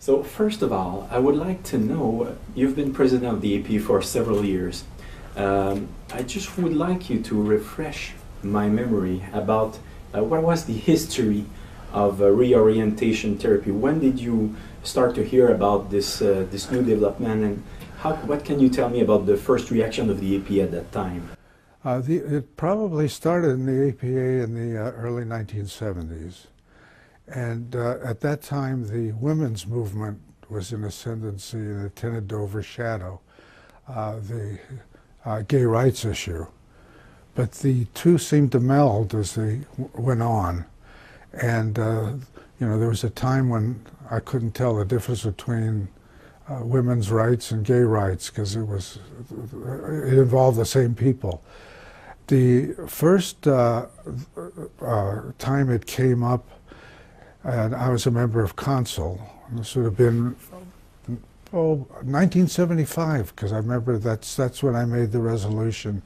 So first of all, I would like to know, you've been president of the AP for several years. I just would like you to refresh my memory about what was the history of reorientation therapy. When did you start to hear about this new development, and what can you tell me about the first reaction of the APA at that time? It probably started in the APA in the early 1970s. And at that time, the women's movement was in ascendancy and it tended to overshadow the gay rights issue. But the two seemed to meld as they went on. And, you know, there was a time when I couldn't tell the difference between women's rights and gay rights because it involved the same people. The first time it came up, and I was a member of Council. This would have been 1975, because I remember that's when I made the resolution.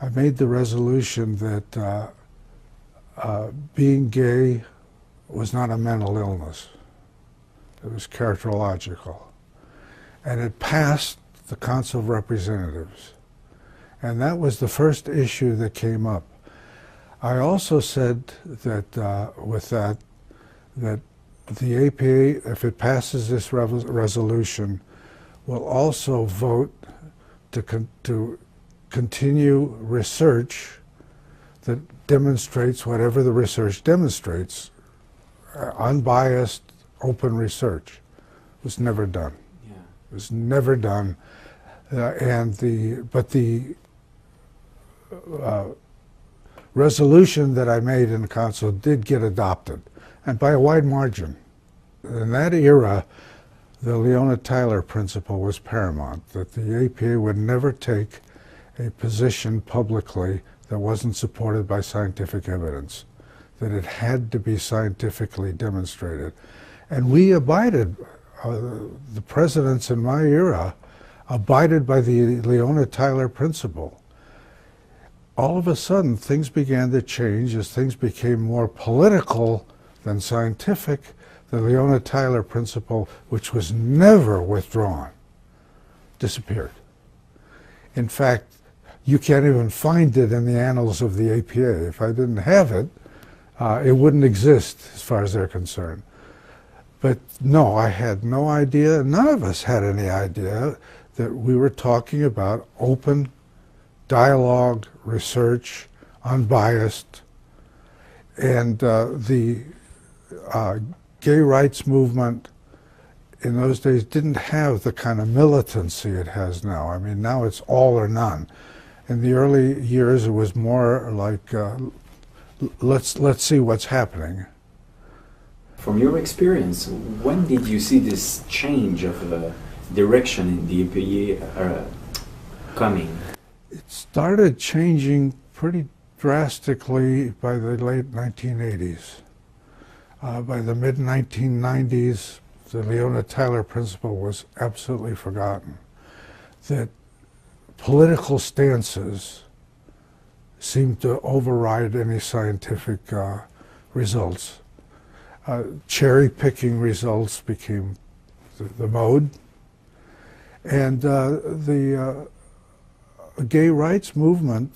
I made the resolution that being gay was not a mental illness. It was characterological. And it passed the Council of Representatives. And that was the first issue that came up. I also said that with that the APA, if it passes this resolution, will also vote to continue research that demonstrates whatever the research demonstrates, unbiased, open research. It was never done. Yeah. It was never done. But the resolution that I made in the Council did get adopted, and by a wide margin. In that era, the Leona Tyler principle was paramount, that the APA would never take a position publicly that wasn't supported by scientific evidence, that it had to be scientifically demonstrated. And we abided, the presidents in my era abided by the Leona Tyler principle. All of a sudden, things began to change as things became more political than scientific. The Leona Tyler principle, which was never withdrawn, disappeared. In fact, you can't even find it in the annals of the APA. If I didn't have it, it wouldn't exist as far as they're concerned. But no, I had no idea, none of us had any idea that we were talking about open dialogue, research, unbiased, and the gay rights movement in those days didn't have the kind of militancy it has now. I mean, now it's all or none. In the early years, it was more like, let's see what's happening. From your experience, when did you see this change of direction in the APA coming? It started changing pretty drastically by the late 1980s. By the mid-1990s, the Leona Tyler principle was absolutely forgotten. That political stances seemed to override any scientific results. Cherry-picking results became the mode. And the gay rights movement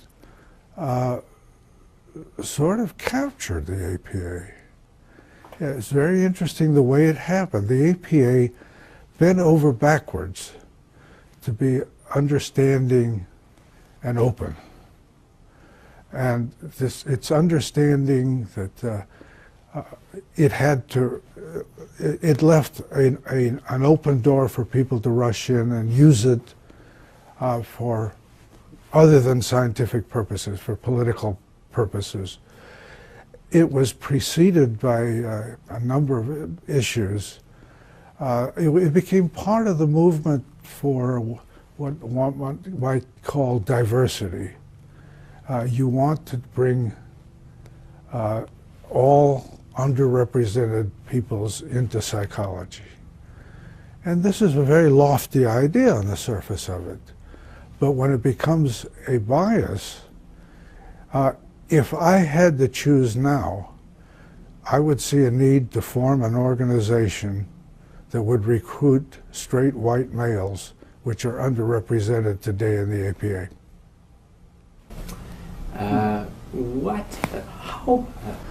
sort of captured the APA. Yeah, it's very interesting the way it happened. The APA bent over backwards to be understanding and open. And it's understanding that it left an open door for people to rush in and use it for other than scientific purposes, for political purposes. It was preceded by a number of issues. It became part of the movement for what one might call diversity. You want to bring all underrepresented peoples into psychology. And this is a very lofty idea on the surface of it. But when it becomes a bias, if I had to choose now, I would see a need to form an organization that would recruit straight white males, which are underrepresented today in the APA.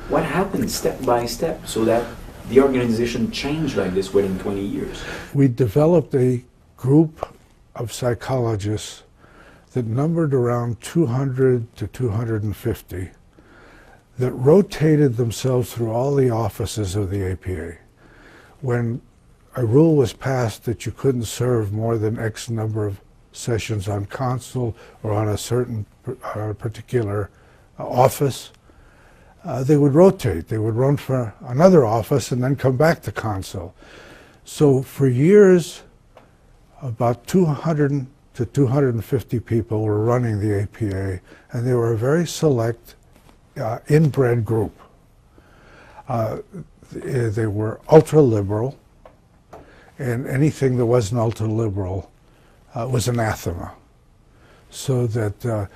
What happened step by step so that the organization changed like this within 20 years? We developed a group of psychologists that numbered around 200 to 250 that rotated themselves through all the offices of the APA. When a rule was passed that you couldn't serve more than X number of sessions on council or on a certain particular office, they would rotate. They would run for another office and then come back to council. So for years, about 200 to 250 people were running the APA, and they were a very select, inbred group. They were ultra-liberal, and anything that wasn't ultra-liberal was anathema. So that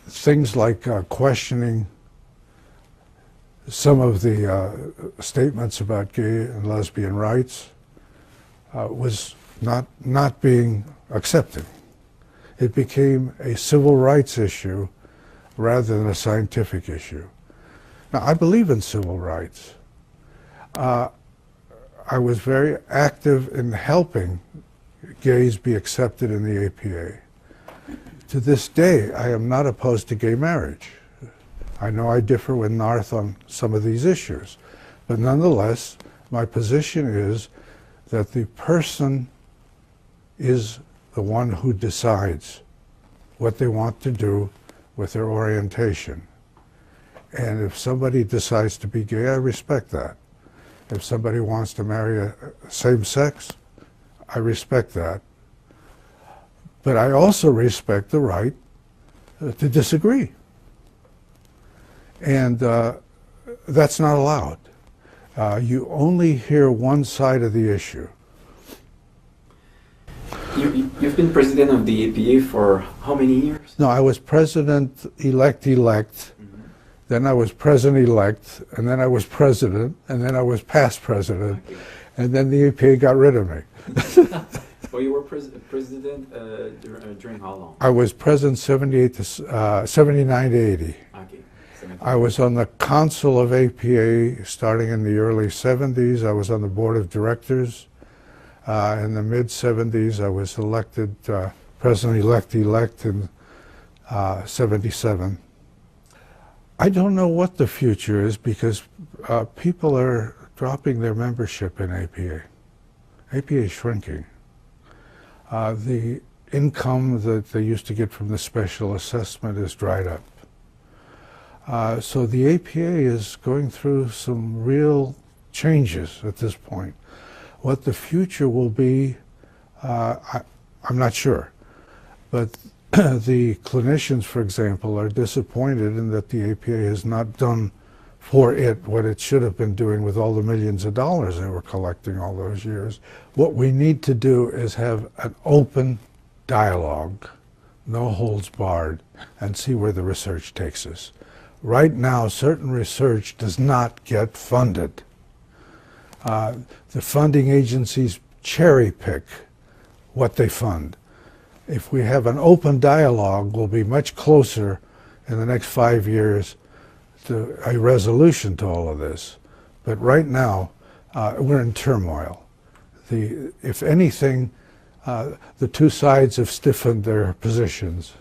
things like questioning some of the statements about gay and lesbian rights was not being accepted. It became a civil rights issue rather than a scientific issue. Now, I believe in civil rights. I was very active in helping gays be accepted in the APA. To this day, I am not opposed to gay marriage. I know I differ with Narth on some of these issues, but nonetheless, my position is that the person is the one who decides what they want to do with their orientation. And if somebody decides to be gay, I respect that. If somebody wants to marry a same sex, I respect that. But I also respect the right to disagree. And that's not allowed. You only hear one side of the issue. You've been president of the APA for how many years? No, I was president-elect, then I was president-elect, and then I was president, and then I was past president, okay. And then the APA got rid of me. Well, you were president during how long? I was president 79 to 80. Okay. I was on the council of APA starting in the early 70s. I was on the board of directors. In the mid-70s, I was elected president-elect in 77. I don't know what the future is because people are dropping their membership in APA. APA is shrinking. The income that they used to get from the special assessment is dried up. So the APA is going through some real changes at this point. What the future will be, I'm not sure. But the clinicians, for example, are disappointed in that the APA has not done for it what it should have been doing with all the millions of dollars they were collecting all those years. What we need to do is have an open dialogue, no holds barred, and see where the research takes us. Right now, certain research does not get funded. The funding agencies cherry pick what they fund. If we have an open dialogue, we'll be much closer in the next 5 years to a resolution to all of this. But right now, we're in turmoil. If anything, the two sides have stiffened their positions.